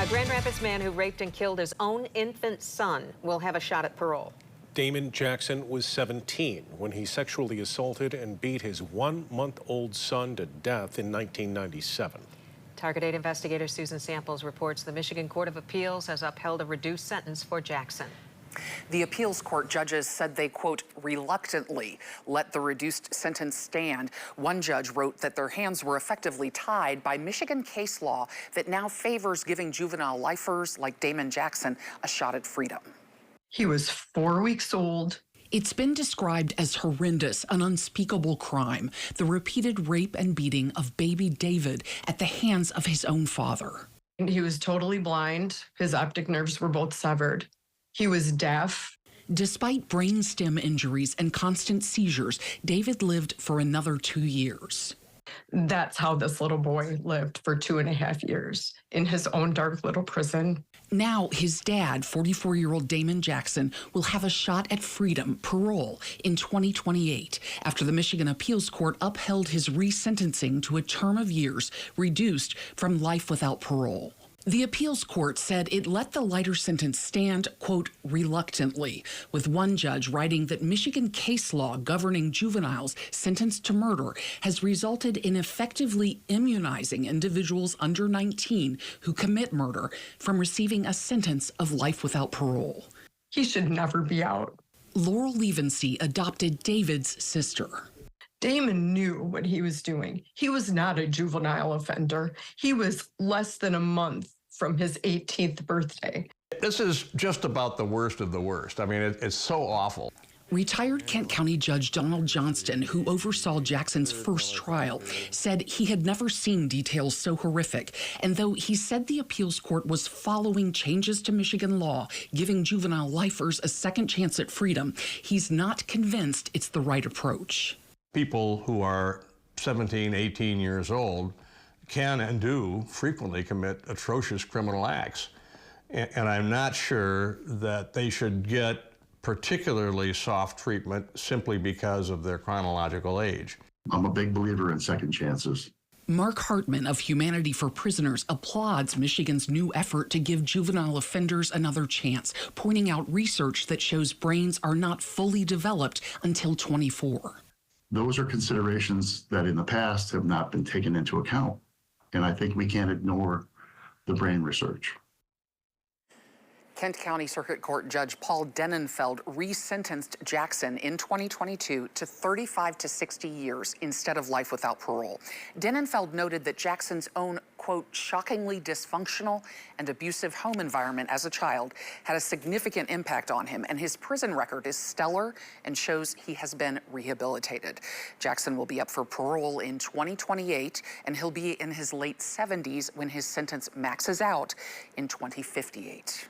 Grand Rapids man who raped and killed his own infant son will have a shot at parole. Damon Jackson was 17 when he sexually assaulted and beat his 1-month-old son to death in 1997. Target 8 investigator Susan Samples reports the Michigan Court of Appeals has upheld a reduced sentence for Jackson. The appeals court judges said they, quote, reluctantly let the reduced sentence stand. One judge wrote that their hands were effectively tied by Michigan case law that now favors giving juvenile lifers like Damon Jackson a shot at freedom. He was 4 weeks old. It's been described as horrendous, an unspeakable crime, the repeated rape and beating of baby David at the hands of his own father. He was totally blind. His optic nerves were both severed. He was deaf. Despite brainstem injuries and constant seizures, David lived for another 2 years. That's how this little boy lived for 2.5 years in his own dark little prison. Now his dad, 44-year-old Damon Jackson, will have a shot at freedom, parole, in 2028 after the Michigan Appeals Court upheld his resentencing to a term of years reduced from life without parole. The appeals court said it let the lighter sentence stand, quote, reluctantly, with one judge writing that Michigan case law governing juveniles sentenced to murder has resulted in effectively immunizing individuals under 19 who commit murder from receiving a sentence of life without parole. He should never be out. Laurel Levency adopted David's sister. Damon knew what he was doing. He was not a juvenile offender. He was less than a month from his 18th birthday. This is just about the worst of the worst. I mean, it's so awful. Retired Kent County Judge Donald Johnston, who oversaw Jackson's first trial, said he had never seen details so horrific. And though he said the appeals court was following changes to Michigan law, giving juvenile lifers a second chance at freedom, he's not convinced it's the right approach. People who are 17, 18 years old can and do frequently commit atrocious criminal acts. And I'm not sure that they should get particularly soft treatment simply because of their chronological age. I'm a big believer in second chances. Mark Hartman of Humanity for Prisoners applauds Michigan's new effort to give juvenile offenders another chance, pointing out research that shows brains are not fully developed until 24. Those are considerations that in the past have not been taken into account. And I think we can't ignore the brain research. Kent County Circuit Court Judge Paul Denenfeld resentenced Jackson in 2022 to 35 to 60 years instead of life without parole. Denenfeld noted that Jackson's own, quote, shockingly dysfunctional and abusive home environment as a child had a significant impact on him, and his prison record is stellar and shows he has been rehabilitated. Jackson will be up for parole in 2028, and he'll be in his late 70s when his sentence maxes out in 2058.